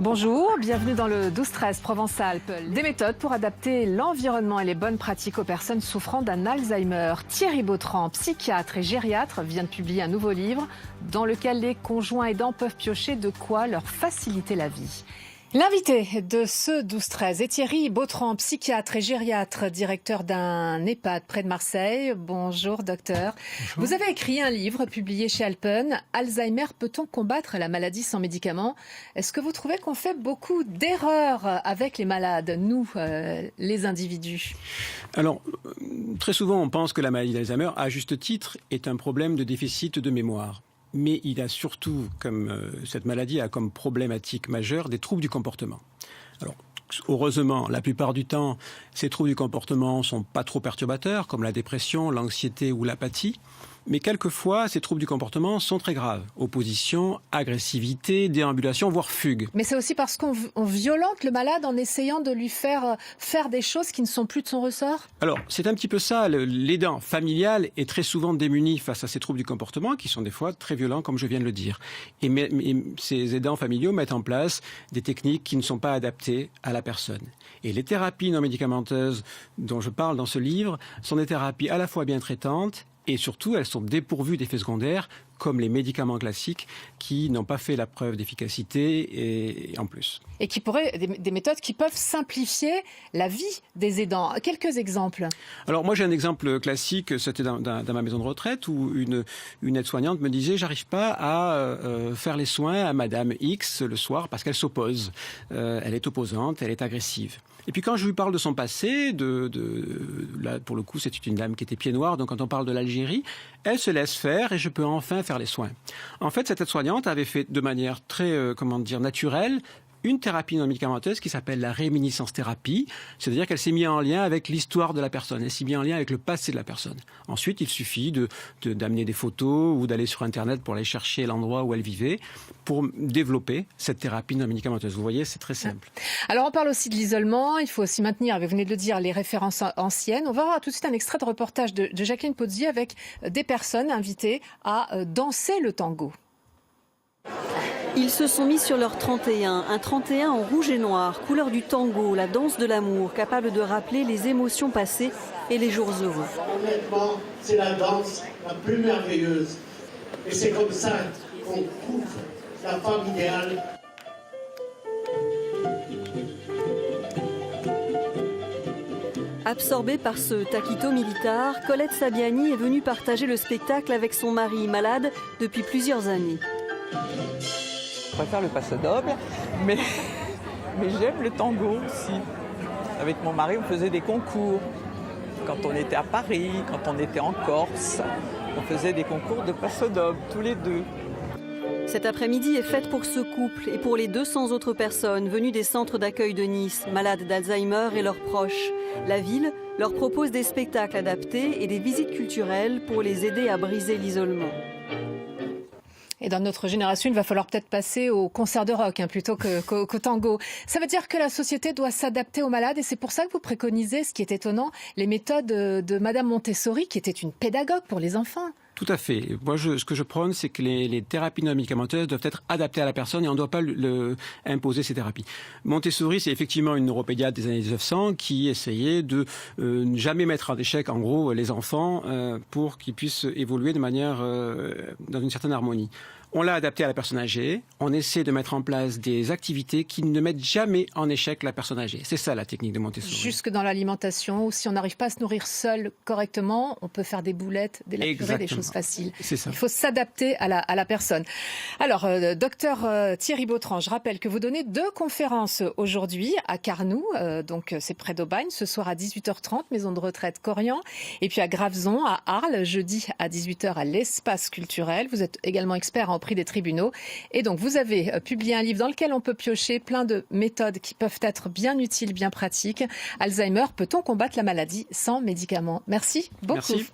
Bonjour, bienvenue dans le 12-13 Provence-Alpes. Des méthodes pour adapter l'environnement et les bonnes pratiques aux personnes souffrant d'un Alzheimer. Thierry Bautran, psychiatre et gériatre, vient de publier un nouveau livre dans lequel les conjoints aidants peuvent piocher de quoi leur faciliter la vie. L'invité de ce 12-13 est Thierry Bautran, psychiatre et gériatre, directeur d'un EHPAD près de Marseille. Bonjour docteur. Bonjour. Vous avez écrit un livre publié chez Alpen, Alzheimer, peut-on combattre la maladie sans médicaments? Est-ce que vous trouvez qu'on fait beaucoup d'erreurs avec les malades, nous, les individus? Alors, très souvent on pense que la maladie d'Alzheimer, à juste titre, est un problème de déficit de mémoire. Mais il a surtout, cette maladie a comme problématique majeure des troubles du comportement. Alors, heureusement, la plupart du temps, ces troubles du comportement ne sont pas trop perturbateurs, comme la dépression, l'anxiété ou l'apathie. Mais quelquefois, ces troubles du comportement sont très graves. Opposition, agressivité, déambulation, voire fugue. Mais c'est aussi parce qu'on violente le malade en essayant de lui faire des choses qui ne sont plus de son ressort? Alors, c'est un petit peu ça. L'aidant familial est très souvent démuni face à ces troubles du comportement qui sont des fois très violents, comme je viens de le dire. Et ces aidants familiaux mettent en place des techniques qui ne sont pas adaptées à la personne. Et les thérapies non médicamenteuses dont je parle dans ce livre sont des thérapies à la fois bien traitantes et surtout, elles sont dépourvues d'effets secondaires, comme les médicaments classiques, qui n'ont pas fait la preuve d'efficacité et en plus. Et qui pourraient, des méthodes qui peuvent simplifier la vie des aidants. Quelques exemples. Alors moi j'ai un exemple classique, c'était dans ma maison de retraite où une aide-soignante me disait j'arrive pas à faire les soins à Madame X le soir parce qu'elle s'oppose. Elle est opposante, elle est agressive. Et puis quand je lui parle de son passé, là pour le coup c'était une dame qui était pied noir, donc quand on parle de l'Algérie, elle se laisse faire et je peux enfin faire les soins. En fait, cette aide-soignante avait fait de manière très, naturelle, une thérapie non médicamenteuse qui s'appelle la réminiscence thérapie, c'est-à-dire qu'elle s'est mise en lien avec l'histoire de la personne, elle s'est mise en lien avec le passé de la personne. Ensuite, il suffit d'amener des photos ou d'aller sur Internet pour aller chercher l'endroit où elle vivait pour développer cette thérapie non médicamenteuse. Vous voyez, c'est très simple. Alors, on parle aussi de l'isolement, il faut aussi maintenir, vous venez de le dire, les références anciennes. On va voir tout de suite un extrait de reportage de Jacqueline Pozzi avec des personnes invitées à danser le tango. Ils se sont mis sur leur 31, un 31 en rouge et noir, couleur du tango, la danse de l'amour, capable de rappeler les émotions passées et les jours heureux. Honnêtement, c'est la danse la plus merveilleuse. Et c'est comme ça qu'on trouve la femme idéale. Absorbée par ce taquito militar, Colette Sabiani est venue partager le spectacle avec son mari, malade depuis plusieurs années. Je préfère le paso doble, mais j'aime le tango aussi. Avec mon mari, on faisait des concours. Quand on était à Paris, quand on était en Corse, on faisait des concours de paso doble, tous les deux. Cet après-midi est faite pour ce couple et pour les 200 autres personnes venues des centres d'accueil de Nice, malades d'Alzheimer et leurs proches. La ville leur propose des spectacles adaptés et des visites culturelles pour les aider à briser l'isolement. Et dans notre génération, il va falloir peut-être passer au concert de rock plutôt qu'au tango. Ça veut dire que la société doit s'adapter aux malades et c'est pour ça que vous préconisez, ce qui est étonnant, les méthodes de Madame Montessori, qui était une pédagogue pour les enfants. Tout à fait. Moi, ce que je prône, c'est que les thérapies non médicamenteuses doivent être adaptées à la personne et on ne doit pas imposer ces thérapies. Montessori, c'est effectivement une neuropédiatre des années 1900 qui essayait de ne jamais mettre en échec, en gros, les enfants pour qu'ils puissent évoluer de manière dans une certaine harmonie. On l'a adapté à la personne âgée. On essaie de mettre en place des activités qui ne mettent jamais en échec la personne âgée. C'est ça la technique de Montessori. Jusque dans l'alimentation, ou si on n'arrive pas à se nourrir seul correctement, on peut faire des boulettes, des la purée, des choses faciles. C'est ça. Il faut s'adapter à la personne. Alors, docteur Thierry Bautran, je rappelle que vous donnez 2 conférences aujourd'hui à Carnoux, donc c'est près d'Aubagne, ce soir à 18h30, maison de retraite Corian, et puis à Graveson, à Arles, jeudi à 18h à l'espace culturel. Vous êtes également expert en prix des tribunaux. Et donc, vous avez publié un livre dans lequel on peut piocher plein de méthodes qui peuvent être bien utiles, bien pratiques. Alzheimer, peut-on combattre la maladie sans médicaments? Merci beaucoup. Merci.